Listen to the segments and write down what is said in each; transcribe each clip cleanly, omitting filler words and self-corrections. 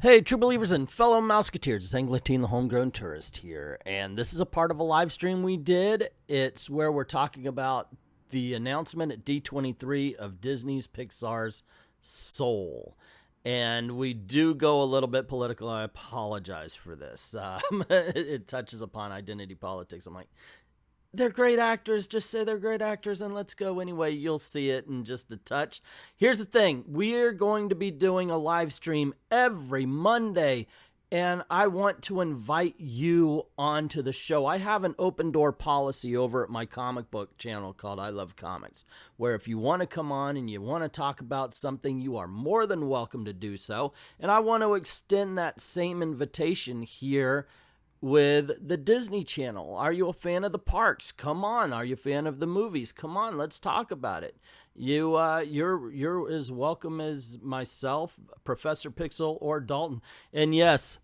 Hey, true believers and fellow Mouseketeers, it's Angleteen, the homegrown tourist here, and this is a part of a live stream we did. It's where we're talking about the announcement at D23 of Disney's Pixar's Soul. And we do go a little bit political. I apologize for this. It touches upon identity politics. I'm like, they're great actors. Just say they're great actors and let's go anyway. You'll see it in just a touch. Here's the thing. We're going to be doing a live stream every Monday, and I want to invite you onto the show. I have an open door policy over at my comic book channel called I Love Comics, where if you want to come on and you want to talk about something, you are more than welcome to do so. And I want to extend that same invitation here with the Disney Channel. Are you a fan of the parks? Come on. Are you a fan of the movies? Come on, let's talk about it. You're as welcome as myself, Professor Pixel, or Dalton. And yes,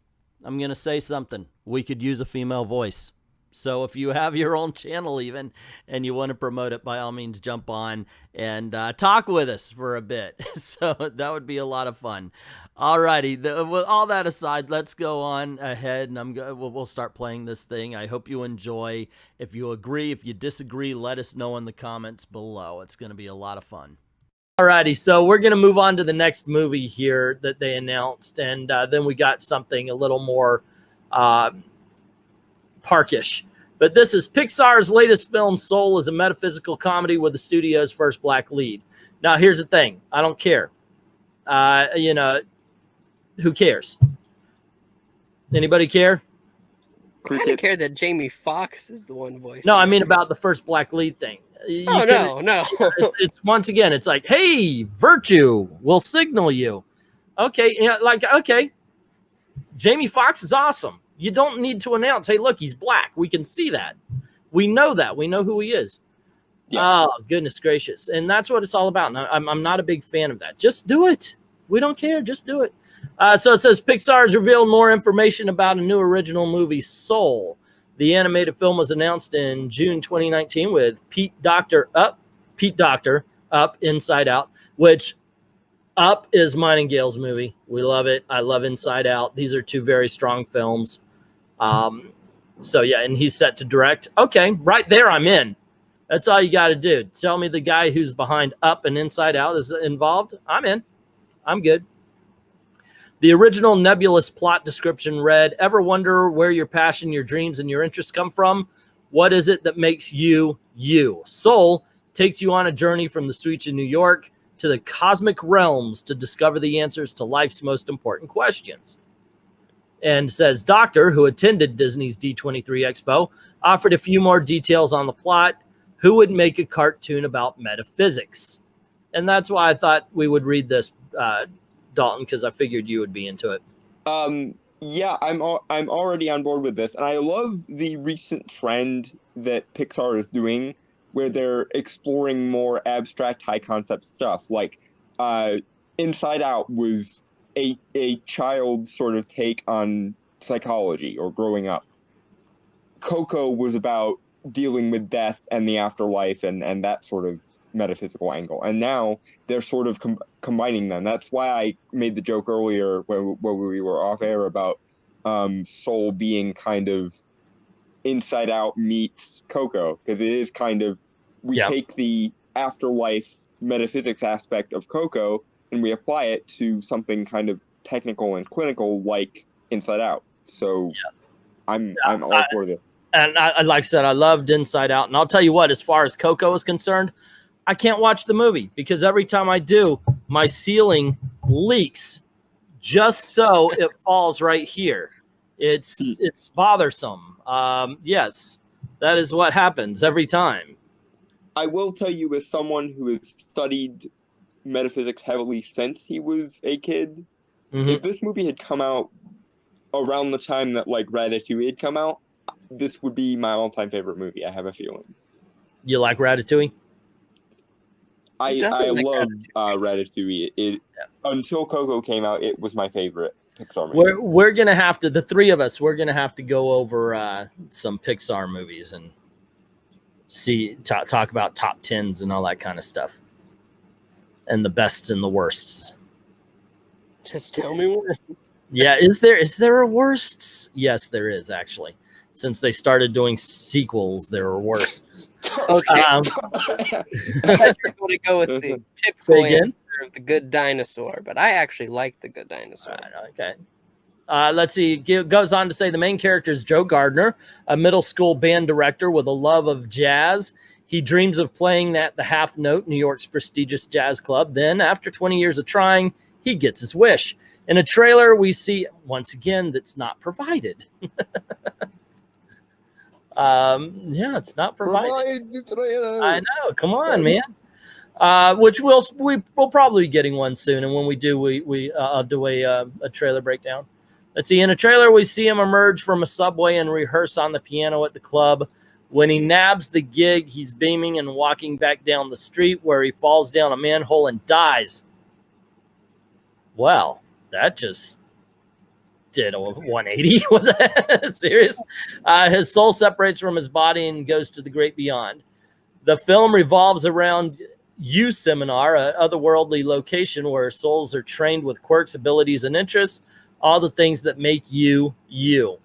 I'm going to say something. We could use a female voice. So if you have your own channel even and you want to promote it, by all means, jump on and talk with us for a bit. So that would be a lot of fun. Alrighty, with all that aside, let's go on ahead and we'll start playing this thing. I hope you enjoy. If you agree, if you disagree, let us know in the comments below. It's going to be a lot of fun. Alrighty, so we're going to move on to the next movie here that they announced, and then we got something a little more parkish. But this is Pixar's latest film. Soul is a metaphysical comedy with the studio's first black lead. Now, here's the thing. I don't care. Who cares? Anybody care? I kind of care that Jamie Foxx is the one voice. No, I mean about the first black lead thing. No. It's once again, it's like, hey, virtue will signal you. Okay, okay. Jamie Foxx is awesome. You don't need to announce, hey, look, he's black. We can see that. We know that. We know who he is. Yeah. Oh, goodness gracious. And that's what it's all about. And I'm not a big fan of that. Just do it. We don't care. Just do it. So it says Pixar has revealed more information about a new original movie, Soul. The animated film was announced in June 2019 with Pete Docter, Up, Inside Out, which Up is mine and Gail's movie. We love it. I love Inside Out. These are two very strong films. So yeah, and he's set to direct. Okay, right there I'm in. That's all you got to do. Tell me the guy who's behind Up and Inside Out is involved. I'm in. I'm good. The original nebulous plot description read, ever wonder where your passion, your dreams, and your interests come from? What is it that makes you, you? Soul takes you on a journey from the streets of New York to the cosmic realms to discover the answers to life's most important questions. And says Doctor, who attended Disney's D23 Expo, offered a few more details on the plot. Who would make a cartoon about metaphysics? And that's why I thought we would read this, Dalton, because I figured you would be into it. Yeah, I'm already on board with this, and I love the recent trend that Pixar is doing, where they're exploring more abstract, high concept stuff. Like, Inside Out was a child's sort of take on psychology or growing up. Coco was about dealing with death and the afterlife and that sort of metaphysical angle, and now they're sort of combining them. That's why I made the joke earlier when we were off air about Soul being kind of Inside Out meets Coco, because it is kind of, we take the afterlife metaphysics aspect of Coco and we apply it to something kind of technical and clinical like Inside Out. So I'm all for this. And I, like I said, I loved Inside Out. And I'll tell you what, as far as Coco is concerned, I can't watch the movie because every time I do, my ceiling leaks just so it falls right here. It's bothersome. Yes, that is what happens every time. I will tell you, as someone who has studied metaphysics heavily since he was a kid, if this movie had come out around the time that like Ratatouille had come out, this would be my all-time favorite movie. I have a feeling. You like Ratatouille? I love Ratatouille. Until Coco came out, it was my favorite Pixar movie. We're gonna have to, the three of us, we're gonna have to go over some Pixar movies and talk about top 10s and all that kind of stuff, and the bests and the worsts. Just tell me more. Yeah, is there a worsts? Yes, there is actually. Since they started doing sequels, there are worsts. Okay. Um, I thought you were going to go with the typical answer of The Good Dinosaur, but I actually like The Good Dinosaur. Okay. Let's see. Goes on to say the main character is Joe Gardner, a middle school band director with a love of jazz. He dreams of playing at the Half Note, New York's prestigious jazz club. Then, after 20 years of trying, he gets his wish. In a trailer, we see, once again, that's not provided. Yeah, it's not provided. I know. Come on, man. Which we'll probably be getting one soon. And when we do, I'll do a trailer breakdown. Let's see. In a trailer, we see him emerge from a subway and rehearse on the piano at the club. When he nabs the gig, he's beaming and walking back down the street where he falls down a manhole and dies. Well, that just did a 180 with that. Serious? His soul separates from his body and goes to the great beyond. The film revolves around U Seminar, an otherworldly location where souls are trained with quirks, abilities, and interests, all the things that make you, you.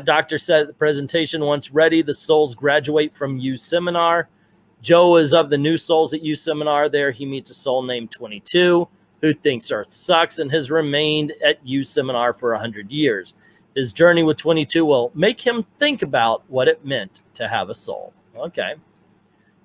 Doctor said at the presentation, once ready, the souls graduate from U Seminar. Joe is of the new souls at U Seminar. There he meets a soul named 22, who thinks Earth sucks and has remained at U Seminar for 100 years. His journey with 22 will make him think about what it meant to have a soul. Okay.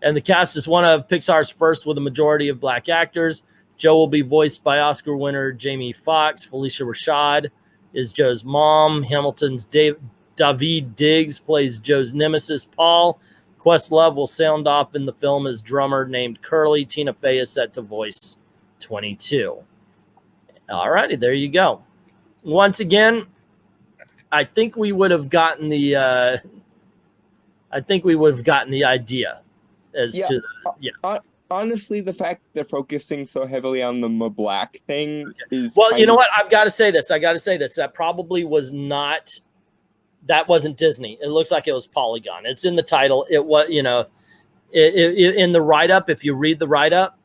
And the cast is one of Pixar's first with a majority of black actors. Joe will be voiced by Oscar winner Jamie Foxx. Felicia Rashad is Joe's mom. Hamilton's Daveed Diggs plays Joe's nemesis, Paul. Questlove will sound off in the film as drummer named Curly. Tina Fey is set to voice 22. All righty, there you go. Once again, I think we would have gotten the idea as to honestly, the fact that they're focusing so heavily on the black thing is well, you know what? I've got to say this. That probably was not. That wasn't Disney. It looks like it was Polygon. It's in the title. It was, in the write-up. If you read the write-up,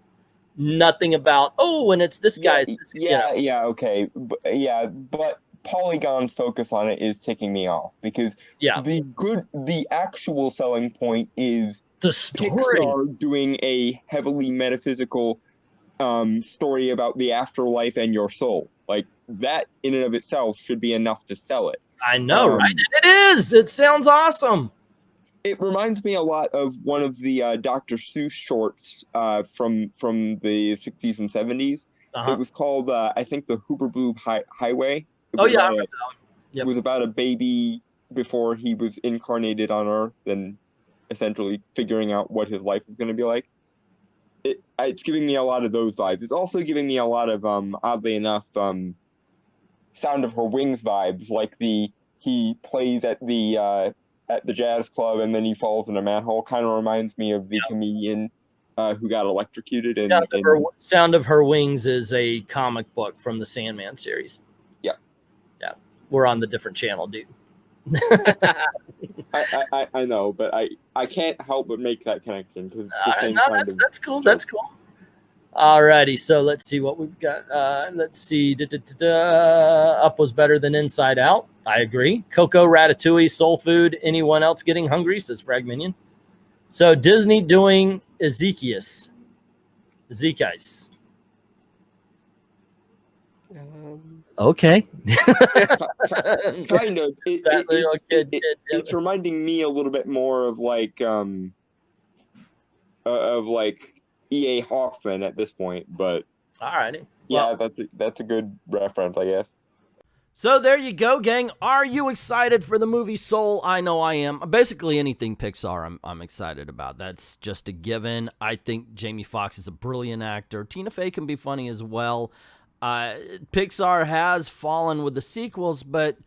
nothing about and it's this guy. Okay, but Polygon's focus on it is ticking me off because the actual selling point is the story. Pixar doing a heavily metaphysical story about the afterlife and your soul. Like that in and of itself should be enough to sell it. I know, right? It is. It sounds awesome. It reminds me a lot of one of the Dr. Seuss shorts from the 60s and 70s. It was called, I think, the Hooper Boob Highway. It was about a baby before he was incarnated on Earth and essentially figuring out what his life was going to be like. It's giving me a lot of those vibes. It's also giving me a lot of, oddly enough, Sound of Her Wings vibes, like he plays at the jazz club and then he falls in a manhole. Kind of reminds me of the comedian who got electrocuted. Sound of Her Wings is a comic book from the Sandman series. Yeah. We're on the different channel, dude. I know, but I can't help but make that connection. That's cool. That's cool. Alrighty, so let's see what we've got. Let's see. Up was better than Inside Out. I agree. Coco, Ratatouille, Soul Food. Anyone else getting hungry? Says Frag Minion. So Disney doing Ezekias. Okay. Kind of. It's reminding me a little bit more of like E.A. Hoffman at this point, but alrighty. Yeah, that's a good reference, I guess. So there you go, gang. Are you excited for the movie Soul? I know I am. Basically anything Pixar I'm excited about. That's just a given. I think Jamie Foxx is a brilliant actor. Tina Fey can be funny as well. Pixar has fallen with the sequels, but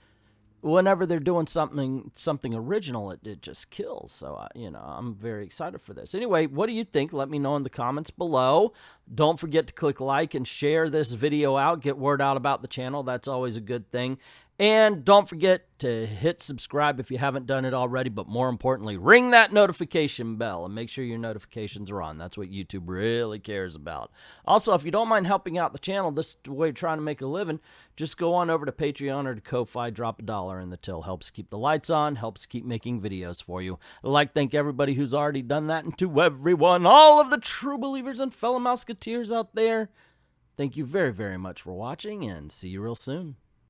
whenever they're doing something original, it just kills. So, I'm very excited for this. Anyway, what do you think? Let me know in the comments below. Don't forget to click like and share this video out. Get word out about the channel. That's always a good thing. And don't forget to hit subscribe if you haven't done it already. But more importantly, ring that notification bell and make sure your notifications are on. That's what YouTube really cares about. Also, if you don't mind helping out the channel, this is the way you're trying to make a living, just go on over to Patreon or to Ko-Fi, drop $1 in the till. Helps keep the lights on, helps keep making videos for you. I'd like to thank everybody who's already done that, and to everyone, all of the true believers and fellow Mouseketeers out there, thank you very, very much for watching, and see you real soon.